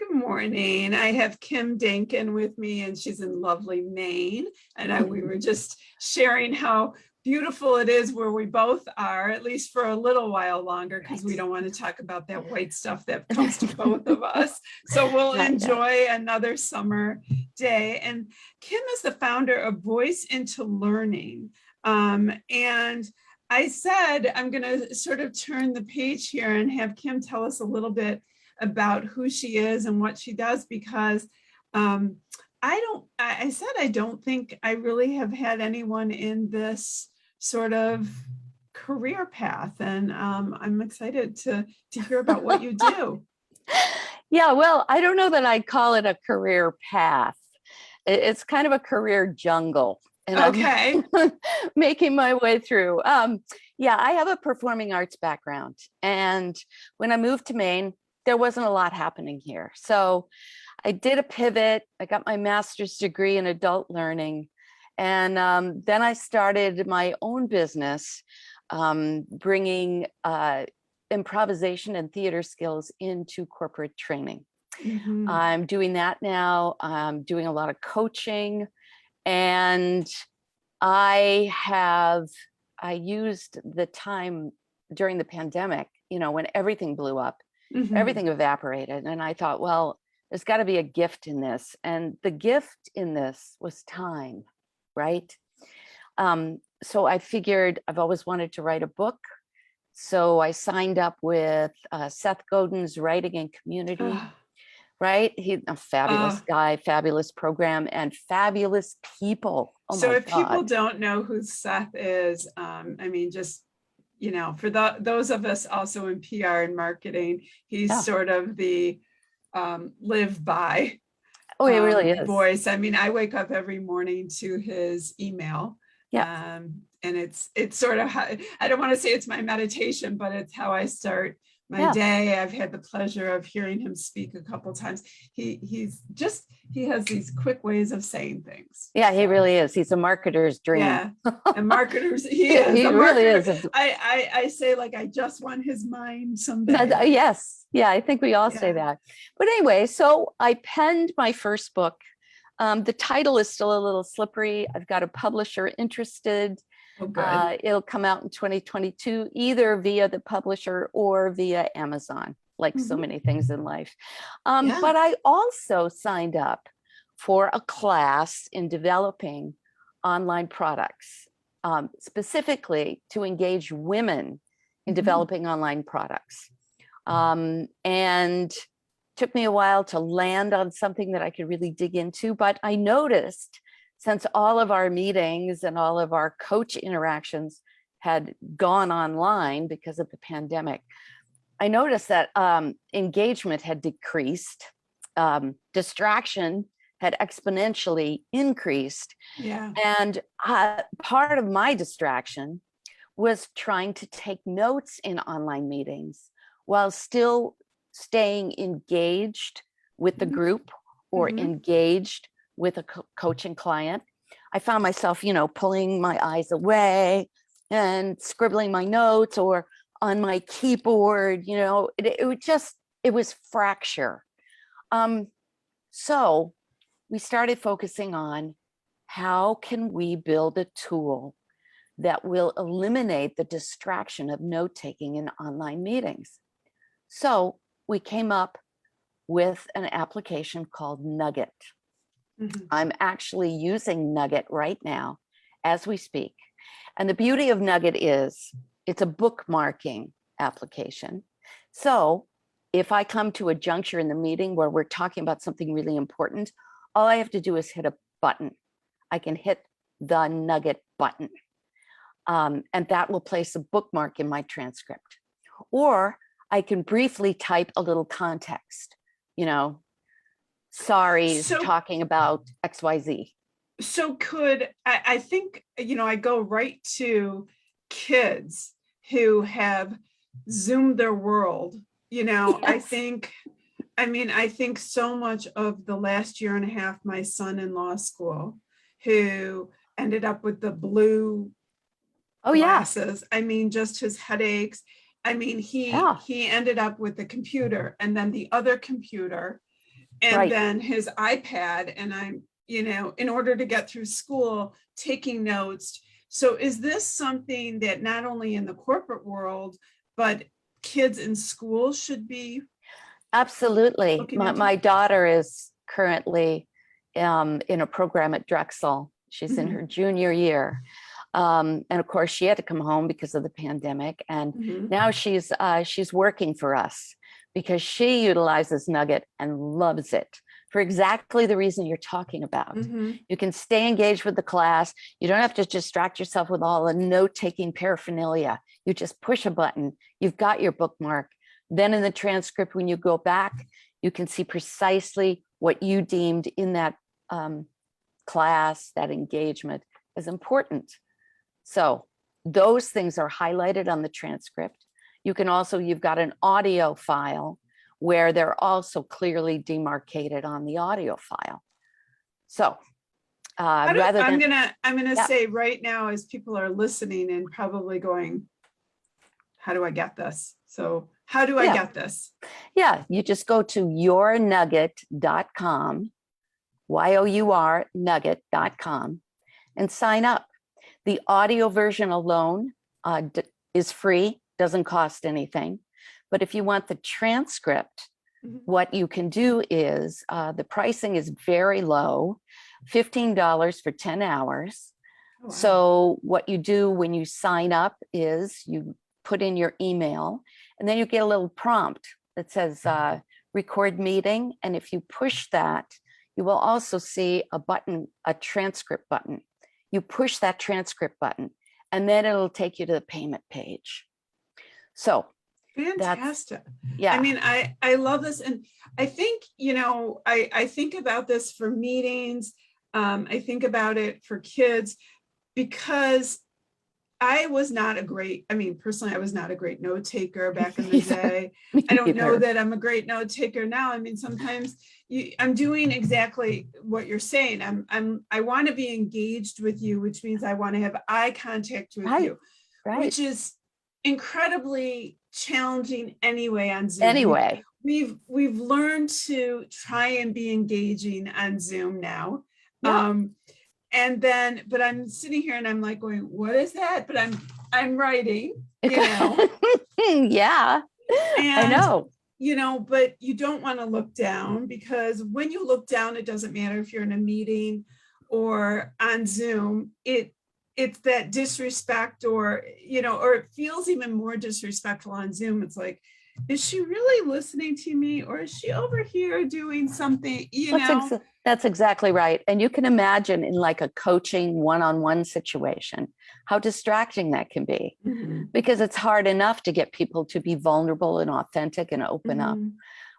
Good morning. I have Kym Dakin with me, and she's in lovely Maine. And we were just sharing how beautiful it is where we both are, at least for a little while longer, because we don't want to talk about that white stuff that comes to both of us. So we'll enjoy another summer day. And Kym is the founder of Voice into Learning. And I said, I'm going to sort of turn the page here and have Kym tell us a little bit about who she is and what she does, because I said I don't think I really have had anyone in this sort of career path, and I'm excited to hear about what you do. Yeah, well, I don't know that I'd call it a career path. It's kind of a career jungle. And okay. I'm making my way through. Yeah, I have a performing arts background. And when I moved to Maine, there wasn't a lot happening here. So I did a pivot. I got my master's degree in adult learning. And then I started my own business, bringing improvisation and theater skills into corporate training. Mm-hmm. I'm doing that now. I'm doing a lot of coaching. And I used the time during the pandemic, when everything blew up, Mm-hmm. everything evaporated. And I thought, well, there's got to be a gift in this. And the gift in this was time, right? So I figured I've always wanted to write a book. So I signed up with Seth Godin's Writing and Community. Right? He's a fabulous guy, fabulous program, and fabulous people. Oh so my if God. People don't know who Seth is, just, for those of us also in PR and marketing, he's sort of the live by he really is. voice. I wake up every morning to his email. Yeah. And it's sort of how, I don't want to say it's my meditation, but it's how I start my day. I've had the pleasure of hearing him speak a couple times. He has these quick ways of saying things. Yeah, he really is. He's a marketer's dream. Yeah, and marketers. He is. He really is. I say, like, I just want his mind someday. Yes. Yeah, I think we all say that. But anyway, so I penned my first book. The title is still a little slippery. I've got a publisher interested. Oh, good. It'll come out in 2022, either via the publisher or via Amazon, like so many things in life. But I also signed up for a class in developing online products, specifically to engage women in developing online products. And took me a while to land on something that I could really dig into, but I noticed, since all of our meetings and all of our coach interactions had gone online because of the pandemic, I noticed that engagement had decreased, distraction had exponentially increased. Yeah. And part of my distraction was trying to take notes in online meetings while still staying engaged with the group or engaged with a coaching client. I found myself, pulling my eyes away and scribbling my notes or on my keyboard, it was fracture. So we started focusing on how can we build a tool that will eliminate the distraction of note-taking in online meetings. So we came up with an application called Nugget. I'm actually using Nugget right now as we speak. And the beauty of Nugget is it's a bookmarking application. So if I come to a juncture in the meeting where we're talking about something really important, all I have to do is hit a button. I can hit the Nugget button. And that will place a bookmark in my transcript. Or I can briefly type a little context, talking about XYZ. So I think, I go right to kids who have Zoomed their world, yes. I think so much of the last year and a half, my son in law school, who ended up with the blue glasses. Just his headaches. He ended up with the computer, and then the other computer and Right. then his iPad, and I'm, in order to get through school, taking notes. So is this something that not only in the corporate world, but kids in school should be Absolutely. looking My, into? my daughter is currently in a program at Drexel. She's in Mhm. her junior year. And of course, she had to come home because of the pandemic. And Mhm. now she's working for us because she utilizes Nugget and loves it for exactly the reason you're talking about. Mhm. You can stay engaged with the class. You don't have to distract yourself with all the note-taking paraphernalia. You just push a button. You've got your bookmark. Then in the transcript, when you go back, you can see precisely what you deemed in that class, that engagement is important. So those things are highlighted on the transcript. You can also, you've got an audio file where they're also clearly demarcated on the audio file. So rather I'm than, gonna yeah, say right now, as people are listening and probably going, how do I get this? So how do I yeah, get this? yeah, you just go to yournugget.com, Y-O-U-R nugget.com, and sign up. The audio version alone is free, doesn't cost anything. But if you want the transcript, Mhm. what you can do is the pricing is very low, $15 for 10 hours. Oh, wow. So what you do when you sign up is you put in your email, and then you get a little prompt that says record meeting. And if you push that, you will also see a button, a transcript button. You push that transcript button, and then it'll take you to the payment page. So that's, Fantastic. I yeah. mean, I love this. And I think, I think about this for meetings. I think about it for kids, because I was not a great, personally, I was not a great note taker back in the day. Me I don't know either. that I'm a great note taker now. I mean, sometimes I'm doing exactly what you're saying. I want to be engaged with you, which means I want to have eye contact with Right, you, right. which is incredibly challenging anyway on Zoom. Anyway, We've learned to try and be engaging on Zoom now. yeah. And then, but I'm sitting here and I'm like going, what is that? But I'm writing, and Yeah, I know. but you don't want to look down, because when you look down, it doesn't matter if you're in a meeting or on Zoom, it's that disrespect, or it feels even more disrespectful on Zoom. It's like, is she really listening to me, or is she over here doing something, That's exactly right. And you can imagine in like a coaching one-on-one situation, how distracting that can be, Mhm. because it's hard enough to get people to be vulnerable and authentic and open up Mhm.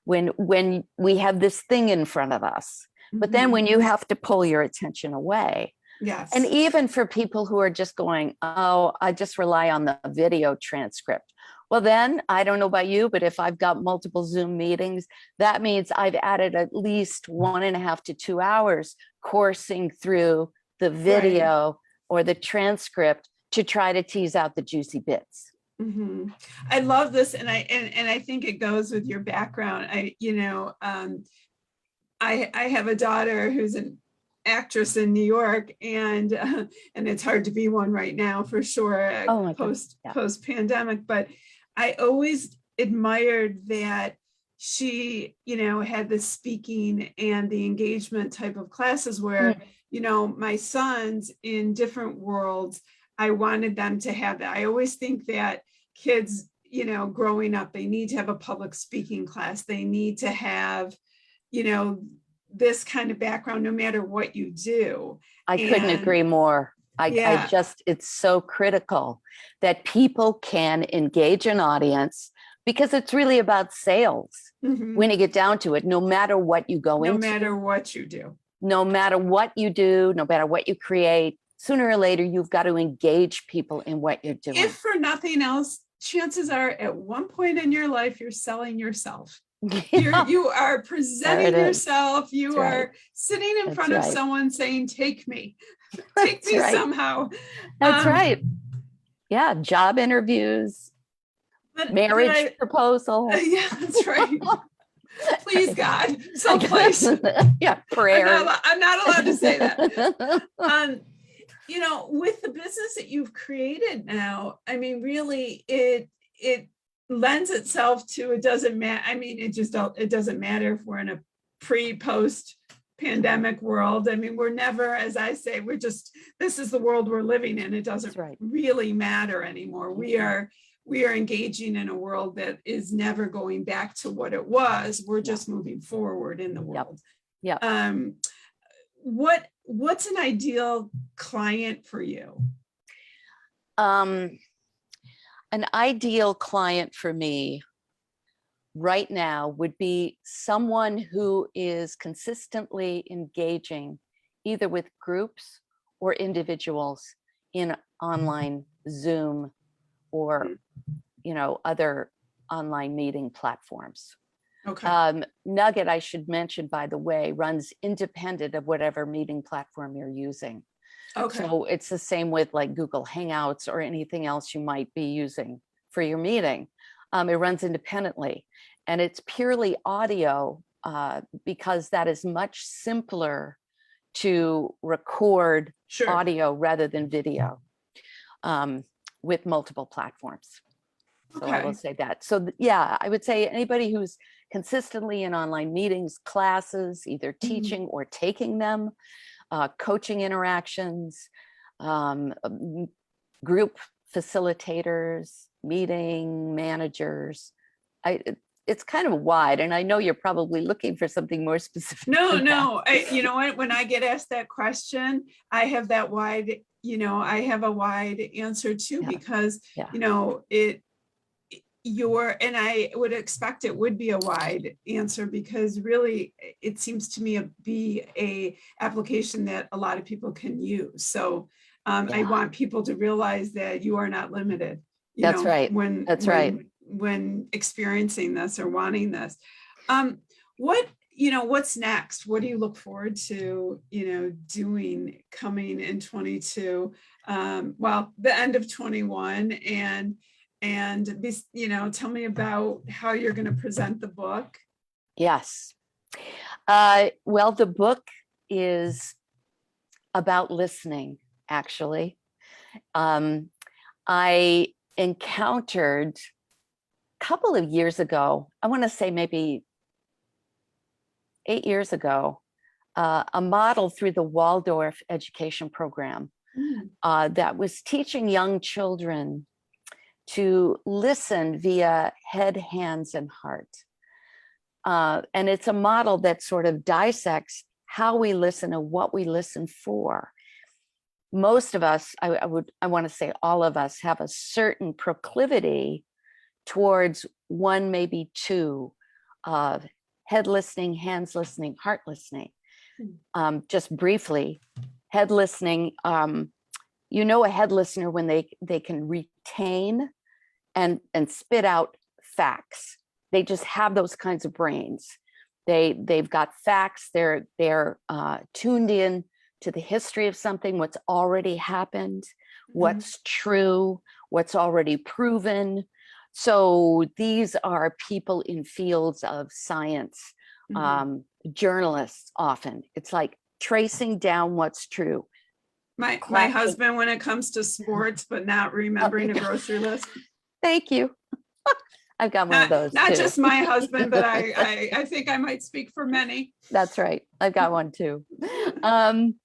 when we have this thing in front of us. But then Mhm. when you have to pull your attention away, Yes. and even for people who are just going, oh, I just rely on the video transcript. Well, then I don't know about you, but if I've got multiple Zoom meetings, that means I've added at least 1.5 to 2 hours coursing through the video or the transcript to try to tease out the juicy bits. Mm-hmm. I love this, and I think it goes with your background. I have a daughter who's an actress in New York, and it's hard to be one right now for sure, Oh my God. post pandemic. But I always admired that she, had the speaking and the engagement type of classes where, my sons in different worlds, I wanted them to have that. I always think that kids, growing up, they need to have a public speaking class. They need to have, this kind of background, no matter what you do. I couldn't agree more. I just, it's so critical that people can engage an audience, because it's really about sales. Mm-hmm. When you get down to it, no matter what you go into, no matter what you do, no matter what you do, no matter what you create, sooner or later, you've got to engage people in what you're doing. If for nothing else, chances are at one point in your life, you're selling yourself. You are presenting yourself. You are sitting in front of someone saying, take me somehow. That's right. Yeah. Job interviews, marriage proposal. Yeah, that's right. Please, God, someplace. Yeah, prayer. I'm not allowed to say that. You know, with the business that you've created now, I mean, really, it lends itself to, it doesn't matter. I mean, it doesn't matter if we're in a pre-post pandemic world. I mean, we're never, as I say, this is the world we're living in. It doesn't really matter anymore. We are engaging in a world that is never going back to what it was. We're just moving forward in the world. Yeah. What's an ideal client for you? An ideal client for me right now would be someone who is consistently engaging either with groups or individuals in online Zoom or, other online meeting platforms. Okay. Nugget, I should mention, by the way, runs independent of whatever meeting platform you're using. Okay. So it's the same with like Google Hangouts or anything else you might be using for your meeting. It runs independently, and it's purely audio because that is much simpler to record audio rather than video with multiple platforms. So I will say that. So yeah, I would say anybody who's consistently in online meetings, classes, either teaching or taking them, coaching interactions, group facilitators, meeting managers. It's kind of wide, and I know you're probably looking for something more specific. No. You know what? When I get asked that question, I have that wide. I have a wide answer too, because and I would expect it would be a wide answer, because really it seems to me be a application that a lot of people can use. So I want people to realize that you are not limited. When experiencing this or wanting this. What's next? What do you look forward to, doing coming in 22? The end of 21, and tell me about how you're going to present the book. Yes. Well, the book is about listening, actually. I encountered a couple of years ago, I want to say maybe 8 years ago, a model through the Waldorf education program that was teaching young children to listen via head, hands, and heart. And it's a model that sort of dissects how we listen and what we listen for. Most of us, I want to say all of us, have a certain proclivity towards one, maybe two, head listening, hands listening, heart listening. Just briefly, head listening, a head listener when they can retain and spit out facts. They just have those kinds of brains. They've got facts. They're tuned in to the history of something, what's already happened, what's true, what's already proven. So these are people in fields of science, journalists often. It's like tracing down what's true. My husband, when it comes to sports, but not remembering a grocery list. Thank you. I've got one of those. Not too. Just my husband, but I think I might speak for many. That's right. I've got one too. And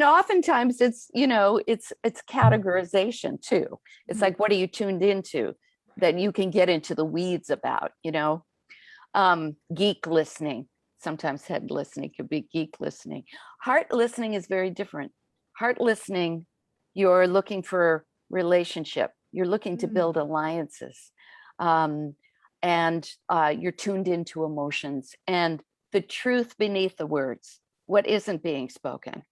oftentimes it's categorization too. It's like, what are you tuned into that you can get into the weeds about, geek listening. Sometimes head listening could be geek listening. Heart listening is very different. Heart listening, you're looking for relationship. You're looking to build alliances. And you're tuned into emotions and the truth beneath the words, what isn't being spoken,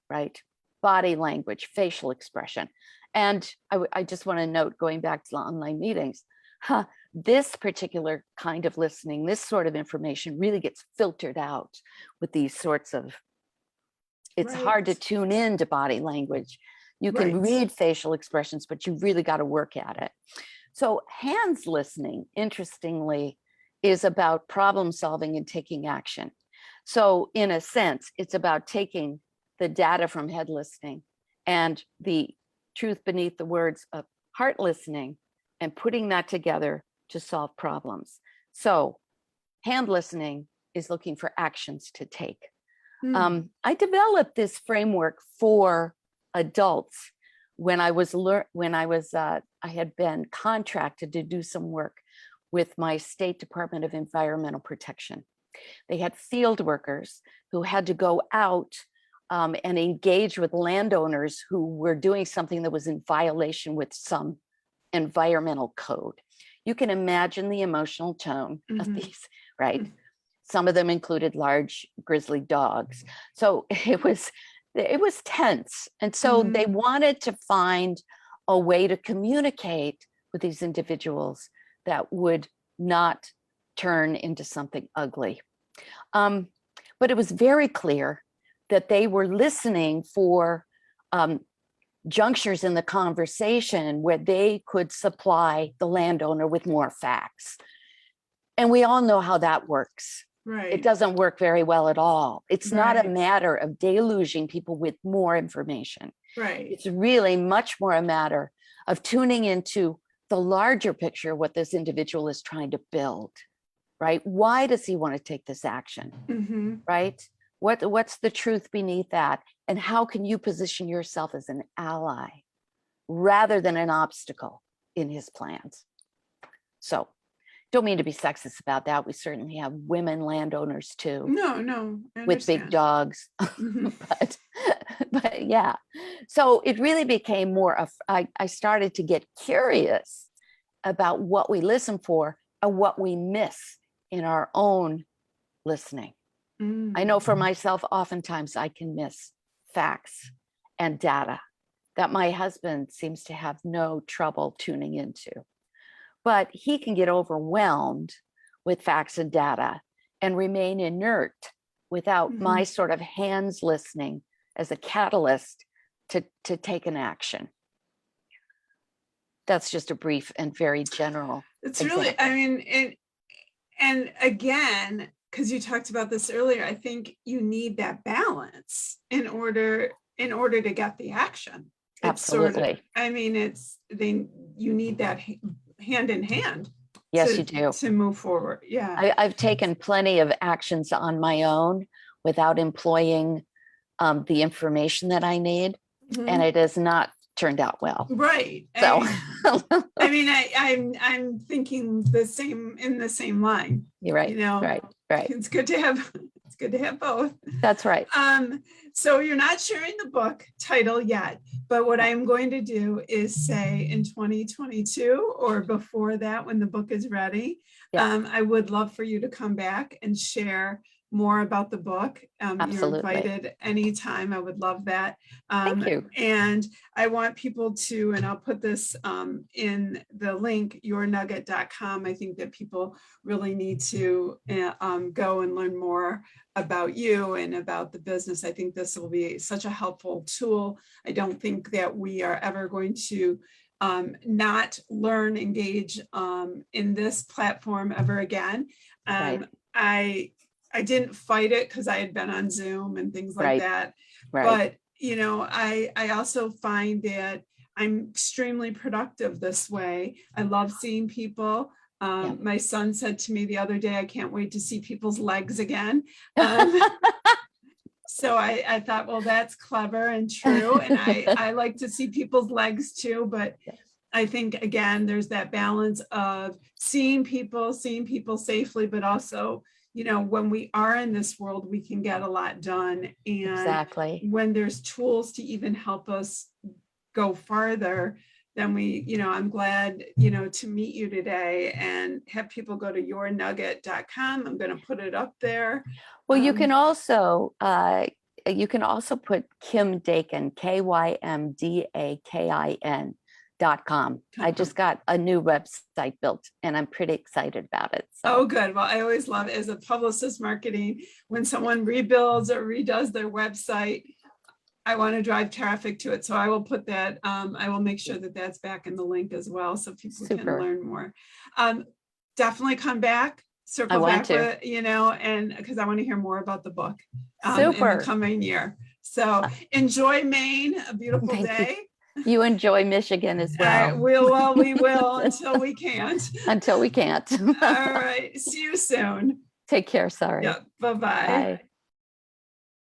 right? Body language, facial expression. And I just want to note, going back to the online meetings, this particular kind of listening, this sort of information really gets filtered out with these sorts of, it's hard to tune into body language. You can read facial expressions, but you really got to work at it. So hands listening, interestingly, is about problem solving and taking action. So in a sense, it's about taking the data from head listening and the truth beneath the words of heart listening and putting that together to solve problems. So hand listening is looking for actions to take. I developed this framework for adults when I had been contracted to do some work with my State Department of Environmental Protection. They had field workers who had to go out and engage with landowners who were doing something that was in violation with some environmental code. You can imagine the emotional tone of these, right? Some of them included large grizzly dogs. So it was tense. And so they wanted to find a way to communicate with these individuals that would not turn into something ugly. But it was very clear that they were listening for junctures in the conversation where they could supply the landowner with more facts. And we all know how that works. Right. It doesn't work very well at all. It's not a matter of deluging people with more information. Right. It's really much more a matter of tuning into the larger picture of what this individual is trying to build, right? Why does he want to take this action, right? What's the truth beneath that? And how can you position yourself as an ally rather than an obstacle in his plans? So don't mean to be sexist about that. We certainly have women landowners too. No, with big dogs, but yeah. So it really became more of, I started to get curious about what we listen for and what we miss in our own listening. I know for myself, oftentimes I can miss facts and data that my husband seems to have no trouble tuning into. But he can get overwhelmed with facts and data and remain inert without my sort of hands listening as a catalyst to take an action. That's just a brief and very general example. Really, I mean, and again, because you talked about this earlier, I think you need that balance in order to get the action. Absolutely. You need that hand in hand. Yes, you do. To move forward. Yeah. I've taken plenty of actions on my own without employing the information that I need, and it has not turned out well. Right. So I mean, I'm thinking in the same line. You're right. You know, right. It's good to have both. That's right. So you're not sharing the book title yet, but what I'm going to do is say in 2022 or before that, when the book is ready, I would love for you to come back and share more about the book. You're invited anytime. I would love that. Thank you. And I want people to, and I'll put this in the link, yournugget.com. I think that people really need to go and learn more about you and about the business. I think this will be such a helpful tool. I don't think that we are ever going to not learn, engage in this platform ever again. I didn't fight it because I had been on Zoom and things like that. But, you know, I also find that I'm extremely productive this way. I love seeing people. My son said to me the other day, I can't wait to see people's legs again. So I thought, well, that's clever and true. And I like to see people's legs too. But I think, again, there's that balance of seeing people safely, but also, you know, when we are in this world, we can get a lot done. And when there's tools to even help us go farther, then I'm glad, to meet you today and have people go to yournugget.com. I'm going to put it up there. Well, you can also put Kym Dakin, KymDakin.com. I just got a new website built and I'm pretty excited about it. So. Oh, good. Well, I always love it as a publicist marketing, when someone rebuilds or redoes their website, I want to drive traffic to it. So I will put that, I will make sure that that's back in the link as well, so people can learn more. Definitely come back. circle want back to. with, and because I want to hear more about the book in the Super. coming year. So enjoy Maine, a beautiful Thank you. day. You enjoy Michigan as well. We will until we can't. Until we can't. All right. See you soon. Take care. Sorry. Yeah. Bye-bye. Bye.